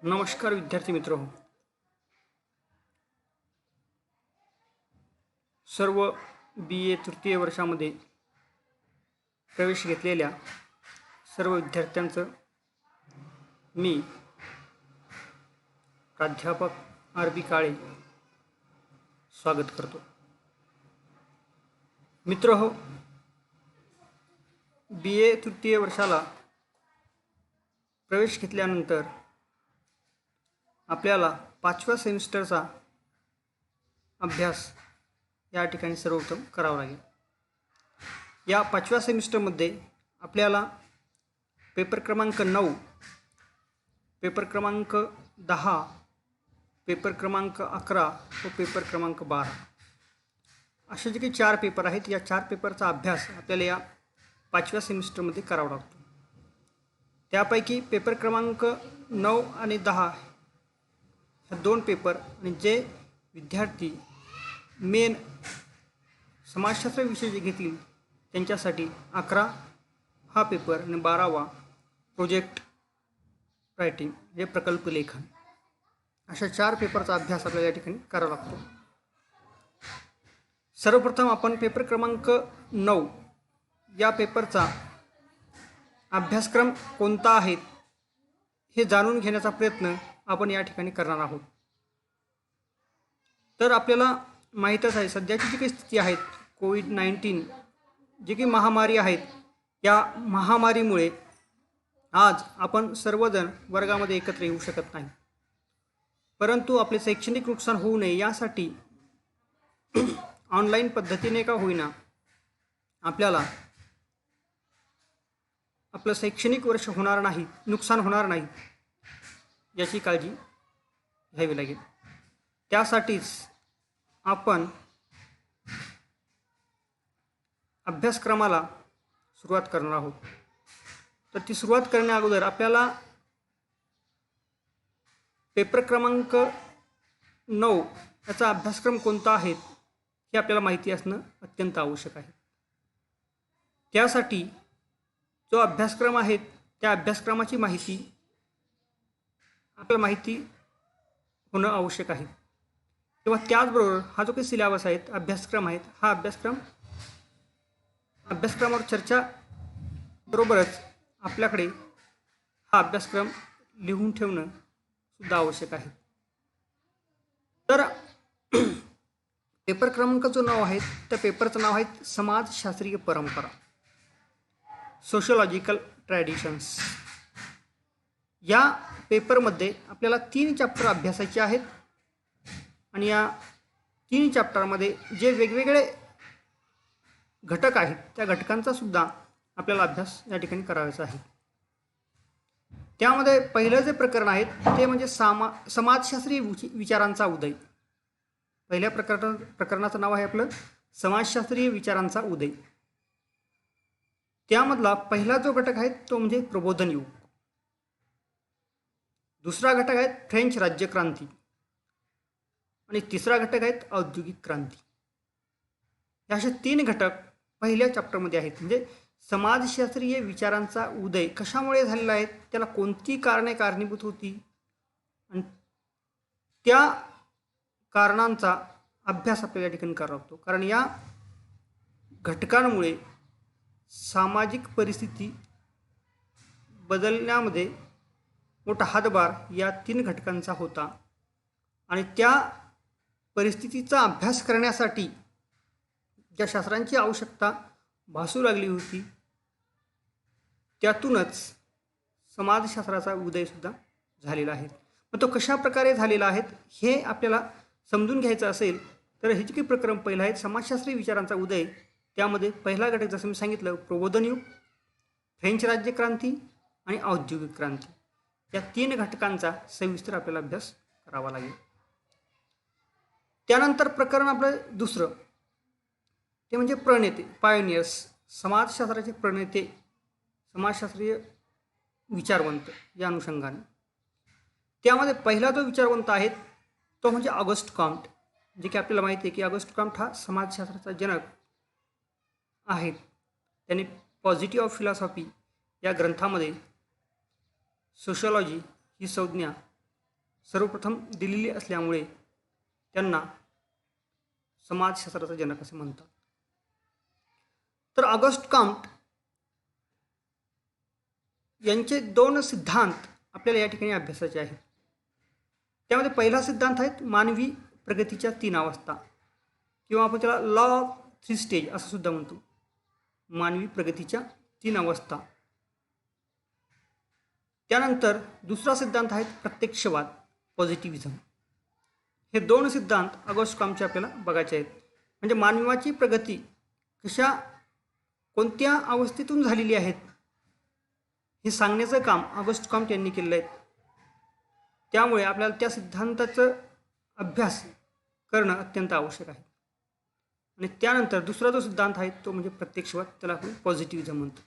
नमस्कार विद्यार्थी मित्र हो. सर्व BA तृतीय वर्षामध्ये प्रवेश घेतलेल्या सर्व विद्यार्थ्यांचं मी प्राध्यापक RB काळे स्वागत करतो. मित्र हो, BA तृतीय वर्षाला प्रवेश घेतल्यानंतर आपल्याला 5व्या सेमिस्टरचा अभ्यास या ठिकाणी सर्वप्रथम करावा लागेल. या 5व्या सेमिस्टरमध्ये आपल्याला पेपर क्रमांक 9, पेपर क्रमांक 10, पेपर क्रमांक 11 व पेपर क्रमांक 12 असे जे काही 4 पेपर आहेत, या 4 पेपरचा अभ्यास आपल्याला या 5व्या सेमिस्टरमध्ये करावा लागतो. त्यापैकी पेपर क्रमांक 9 आणि 10 ह्या 2 पेपर आणि जे विद्यार्थी मेन समाजशास्त्र विषय जे घेतील त्यांच्यासाठी 11 हा पेपर आणि 12वा प्रोजेक्ट रायटिंग हे प्रकल्प लेखन अशा 4 पेपरचा अभ्यास आपल्याला या ठिकाणी करावा लागतो. सर्वप्रथम आपण पेपर क्रमांक 9 या पेपरचा अभ्यासक्रम कोणता आहे हे जाणून घेण्याचा प्रयत्न आपण या ठिकाणी करणार आहोत. तर आपल्याला माहीतच आहे सध्याची जी काही स्थिती आहे, कोविड-19 जी काही महामारी आहेत, या महामारीमुळे आज आपण सर्वजण वर्गामध्ये एकत्र येऊ शकत नाही. परंतु आपले शैक्षणिक नुकसान होऊ नये यासाठी ऑनलाईन पद्धतीने का होईना आपल्याला आपलं शैक्षणिक वर्ष होणार नाही, नुकसान होणार नाही याची काळजी घ्यावी लागेल. त्यासाठीच आपण अभ्यासक्रमाला सुरुवात करणार आहोत. तर ती सुरुवात करण्या अगोदर आपल्याला पेपर क्रमांक 9 याचा अभ्यासक्रम कोणता आहे हे आपल्याला माहिती असणं अत्यंत आवश्यक आहे. त्यासाठी जो अभ्यासक्रम आहे त्या अभ्यासक्रमाची माहिती आपल्याला माहिती होणं आवश्यक आहे. किंवा त्याचबरोबर हा जो काही सिलेबस आहे, अभ्यासक्रम आहेत, हा अभ्यासक्रमावर चर्चा बरोबरच आपल्याकडे हा अभ्यासक्रम लिहून ठेवणं सुद्धा आवश्यक आहे. तर पेपर क्रमांकाचं नाव आहे, त्या पेपरचं नाव आहे समाजशास्त्रीय परंपरा, सोशोलॉजिकल ट्रॅडिशन्स. या पेपरमध्ये आपल्याला 3 चॅप्टर अभ्यासायचे आहेत आणि या 3 चॅप्टरमध्ये जे वेगवेगळे घटक आहेत त्या घटकांचा सुद्धा आपल्याला अभ्यास या ठिकाणी करायचा आहे. त्यामध्ये पहिलं जे प्रकरण आहे ते म्हणजे समाजशास्त्रीय विचारांचा उदय. पहिल्या प्रकरणाचं नाव आहे आपलं समाजशास्त्रीय विचारांचा उदय. त्यामधला पहिला जो घटक आहे तो म्हणजे प्रबोधन युग. दुसरा घटक आहे फ्रेंच राज्यक्रांती आणि तिसरा घटक आहे औद्योगिक क्रांती. हे असे 3 घटक पहिल्या चॅप्टरमध्ये आहेत. म्हणजे समाजशास्त्रीय विचारांचा उदय कशामुळे झालेला आहे, त्याला कोणती कारणे कारणीभूत होती आणि त्या कारणांचा अभ्यास आपल्याला या ठिकाणी करावा लागतो. कारण या घटकांमुळे सामाजिक परिस्थिती बदलण्यामध्ये मोठा हातभार या 3 घटकांचा होता आणि त्या परिस्थितीचा अभ्यास करण्यासाठी ज्या शास्त्रांची आवश्यकता भासू लागली होती त्यातूनच समाजशास्त्राचा उदयसुद्धा झालेला आहे. मग तो कशा प्रकारे झालेला आहे हे आपल्याला समजून घ्यायचं असेल तर हे जे काही प्रकरण पहिलं आहे समाजशास्त्रीय विचारांचा उदय, त्यामध्ये पहिला घटक जसं मी सांगितलं प्रबोधन युग, फ्रेंच राज्यक्रांती आणि औद्योगिक क्रांती, या 3 घटकांचा सविस्तर आपल्याला अभ्यास करावा लागेल. त्यानंतर प्रकरण आपलं दुसरं ते म्हणजे प्रणेते, पायोनियर्स, समाजशास्त्राचे प्रणेते, समाजशास्त्रीय विचारवंत या अनुषंगाने. त्यामध्ये पहिला जो विचारवंत आहे तो म्हणजे ऑगस्ट कॉम्ट, जे की आपल्याला माहिती आहे की ऑगस्ट कॉम्ट हा समाजशास्त्राचा जनक आहेत. त्यांनी पॉझिटिव्ह ऑफ फिलॉसॉफी या ग्रंथामध्ये सोशिओलॉजी ही संज्ञा सर्वप्रथम दिलेली असल्यामुळे त्यांना समाजशास्त्राचा जनक असे म्हणतात. तर ऑगस्ट कॉम्ट यांचे 2 सिद्धांत आपल्याला या ठिकाणी अभ्यासाचे आहेत. त्यामध्ये पहिला सिद्धांत आहे मानवी प्रगतीच्या 3 अवस्था, किंवा आपण त्याला लॉ ऑफ 3 स्टेज असं सुद्धा म्हणतो. मानवी प्रगतीच्या 3 अवस्था. त्यानंतर दुसरा सिद्धांत आहे प्रत्यक्षवाद, पॉझिटिव्हिझम. हे 2 सिद्धांत ऑगस्ट कॉम्टचे आपल्याला बघायचे आहेत. म्हणजे मानवाची प्रगती कोणत्या अवस्थेतून झालेली आहेत हे सांगण्याचं काम ऑगस्ट कॉम्ट यांनी केलेलं आहे. त्यामुळे आपल्याला त्या सिद्धांताचं अभ्यास करणं अत्यंत आवश्यक आहे. आणि त्यानंतर दुसरा जो सिद्धांत आहे तो म्हणजे प्रत्यक्षवाद, त्याला आपण पॉझिटिव्हिझम म्हणतो.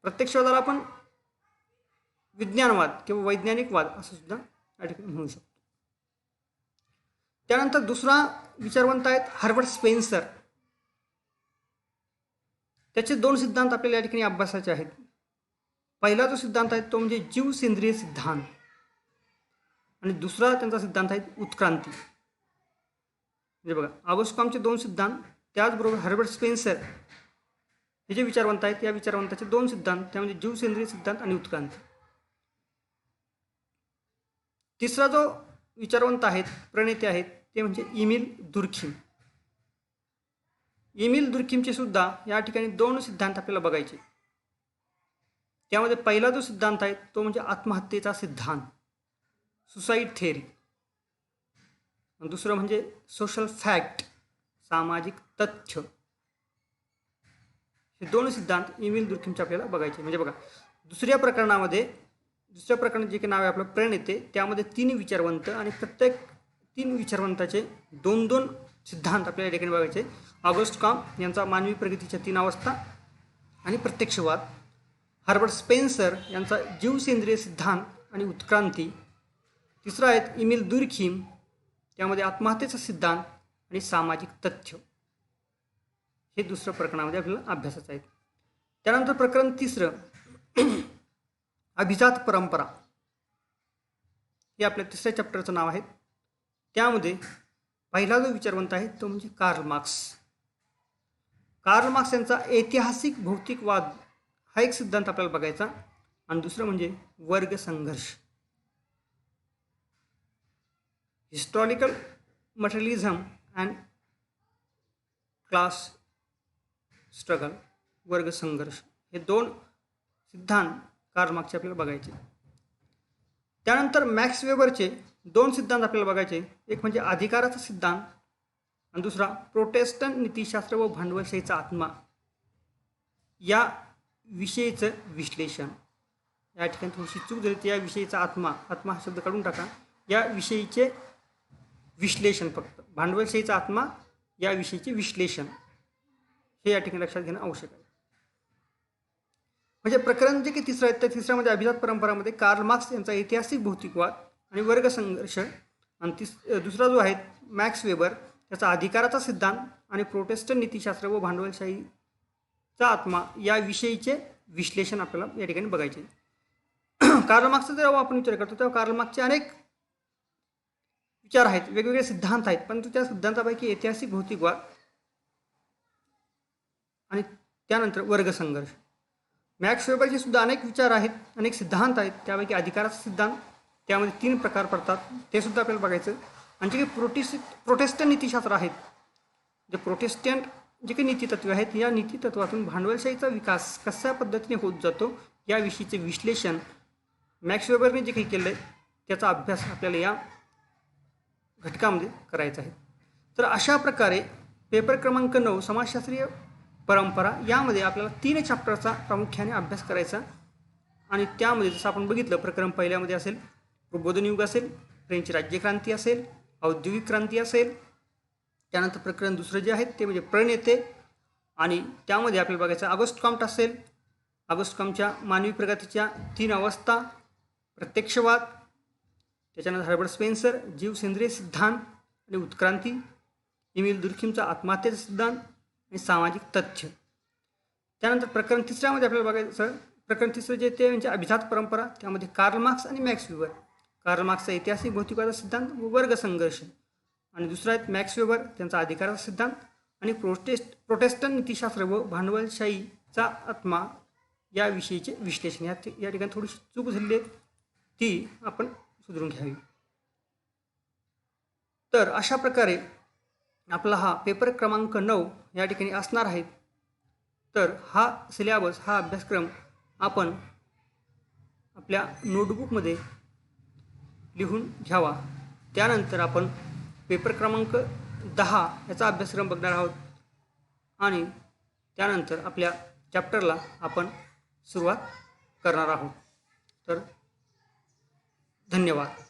प्रत्यक्षवादाला आपण विज्ञानवाद किंवा वैज्ञानिकवाद असं सुद्धा या ठिकाणी म्हणू शकतो. त्यानंतर दुसरा विचारवंत आहेत हर्बर्ट स्पेन्सर. त्याचे 2 सिद्धांत आपल्याला या ठिकाणी अभ्यासाचे आहेत. पहिला जो सिद्धांत आहे तो म्हणजे जीवसेंद्रिय सिद्धांत, आणि दुसरा त्यांचा सिद्धांत आहे उत्क्रांती. म्हणजे बघा, ऑगस्ट कॉम्टचे 2 सिद्धांत, त्याचबरोबर हर्बर्ट स्पेन्सर हे जे विचारवंत आहेत या विचारवंताचे 2 सिद्धांत, त्यामध्ये जीवसेंद्रिय सिद्धांत आणि उत्क्रांती. तिसरा जो विचारवंत आहेत, प्रणेते आहेत, ते म्हणजे इमिल दुर्खिम. इमिल दुर्खिमचे सुद्धा या ठिकाणी 2 सिद्धांत आपल्याला बघायचे. त्यामध्ये पहिला जो सिद्धांत आहे तो म्हणजे आत्महत्येचा सिद्धांत, सुसाईड थेअरी. आणि दुसरं म्हणजे सोशल फॅक्ट, सामाजिक तथ्य. हे 2 सिद्धांत इमिल दुर्खिमचे आपल्याला बघायचे. म्हणजे बघा, दुसऱ्या प्रकरणात जे काही नाव आहे आपलं प्रणेते, त्यामध्ये 3 विचारवंत आणि प्रत्येक 3 विचारवंताचे 2-2 सिद्धांत आपल्याला या ठिकाणी बघायचे. ऑगस्ट कॉम्ट यांचा मानवी प्रगतीच्या 3 अवस्था आणि प्रत्यक्षवाद, हर्बर्ट स्पेन्सर यांचा जीवसेंद्रिय सिद्धांत आणि उत्क्रांती, तिसरा आहे इमिल दुर्खिम, त्यामध्ये आत्महत्येचा सिद्धांत आणि सामाजिक तथ्य. हे दुसऱ्या प्रकरणामध्ये आपल्याला अभ्यासाचं आहे. त्यानंतर प्रकरण तिसरं अभिजात परंपरा, हे आपल्या तिसऱ्या चॅप्टरचं नाव आहे. त्यामध्ये पहिला जो विचारवंत आहे तो म्हणजे कार्ल मार्क्स. कार्ल मार्क्स यांचा ऐतिहासिक भौतिकवाद हा एक सिद्धांत आपल्याला बघायचा. आणि दुसरं म्हणजे वर्ग संघर्ष, हिस्टॉरिकल मटेरियलिझम अँड क्लास स्ट्रगल, वर्ग संघर्ष. हे 2 सिद्धांत कार्ल मार्क्सचे आपल्याला बघायचे. त्यानंतर मॅक्स वेबरचे 2 सिद्धांत आपल्याला बघायचे. एक म्हणजे अधिकाराचा सिद्धांत आणि दुसरा प्रोटेस्टंट नीतिशास्त्र व भांडवलशाहीचा आत्मा, या विषयीचं विश्लेषण. या ठिकाणी थोडीशी चूक झाली, या विषयीचा आत्मा हा शब्द काढून टाका. या विषयीचे विश्लेषण, फक्त भांडवलशाहीचा आत्मा या विषयीचे विश्लेषण, हे या ठिकाणी लक्षात घेणं आवश्यक आहे. म्हणजे प्रकरण जे काही तिसरं आहे त्या तिसऱ्यामध्ये अभिजात परंपरामध्ये कार्ल मार्क्स यांचा ऐतिहासिक भौतिकवाद आणि वर्ग संघर्ष, आणि दुसरा जो आहे मॅक्स वेबर त्याचा अधिकाराचा सिद्धांत आणि प्रोटेस्टंट नीतिशास्त्र व भांडवलशाहीचा आत्मा या विषयीचे विश्लेषण आपल्याला या ठिकाणी बघायचे. कार्ल मार्क्सचा जेव्हा आपण विचार करतो तेव्हा कार्ल मार्क्सचे अनेक विचार आहेत, वेगवेगळे सिद्धांत आहेत, परंतु त्या सिद्धांतापैकी ऐतिहासिक भौतिकवाद आणि त्यानंतर वर्ग संघर्ष. मॅक्स वेबरचे सुद्धा अनेक विचार आहेत, अनेक सिद्धांत आहेत. त्यापैकी अधिकाराचा सिद्धांत, त्यामध्ये 3 प्रकार पडतात, ते सुद्धा आपल्याला बघायचं. आणि जे काही प्रोटेस्टंट नीतिशास्त्र आहेत, जे प्रोटेस्टंट जे काही नीतितत्वे आहेत, या नीतितत्वातून भांडवलशाहीचा विकास कशा पद्धतीने होत जातो याविषयीचे विश्लेषण मॅक्स वेबरने जे काही केलं आहे त्याचा अभ्यास आपल्याला या घटकामध्ये करायचा आहे. तर अशा प्रकारे पेपर क्रमांक 9 समाजशास्त्रीय परंपरा यामध्ये आपल्याला 3 चॅप्टरचा प्रामुख्याने अभ्यास करायचा. आणि त्यामध्ये जसं आपण बघितलं, प्रकरण पहिल्यामध्ये असेल प्रबोधन युग असेल, फ्रेंच राज्यक्रांती असेल, औद्योगिक क्रांती असेल. त्यानंतर प्रकरण दुसरं जे आहे ते म्हणजे प्रणेते, आणि त्यामध्ये आपल्याला बघायचं ऑगस्ट कॉम्ट असेल, ऑगस्ट कॉम्टच्या मानवी प्रगतीच्या 3 अवस्था, प्रत्यक्षवाद, त्याच्यानंतर हर्बर्ट स्पेन्सर जीवसेंद्रिय सिद्धांत आणि उत्क्रांती, इमिल दुर्खिमचा आत्महत्येचा सिद्धांत आणि सामाजिक तथ्य. त्यानंतर प्रकरण तिसऱ्यामध्ये आपल्याला बघायचं, प्रकरण तिसरं जे ते म्हणजे अभिजात परंपरा, त्यामध्ये कार्ल मार्क्स आणि मॅक्स वेबर. कार्ल मार्क्सचा ऐतिहासिक भौतिकवादाचा सिद्धांत व वर्ग संघर्ष, आणि दुसरा आहेत मॅक्स वेबर त्यांचा अधिकाराचा सिद्धांत आणि प्रोटेस्टंट नीतिशास्त्र व भांडवलशाहीचा आत्मा याविषयीचे विश्लेषण. या ठिकाणी थोडीशी चूक झालेली आहे, ती आपण सुधारून घ्यावी. तर अशा प्रकारे आपला हा पेपर क्रमांक 9 या ठिकाणी असणार आहे. तर हा सिलेबस, हा अभ्यासक्रम आपण आपल्या नोटबुकमध्ये लिहून घ्यावा. त्यानंतर आपण पेपर क्रमांक 10 याचा अभ्यासक्रम बघणार आहोत आणि त्यानंतर आपल्या चॅप्टरला आपण सुरुवात करणार आहोत. तर धन्यवाद.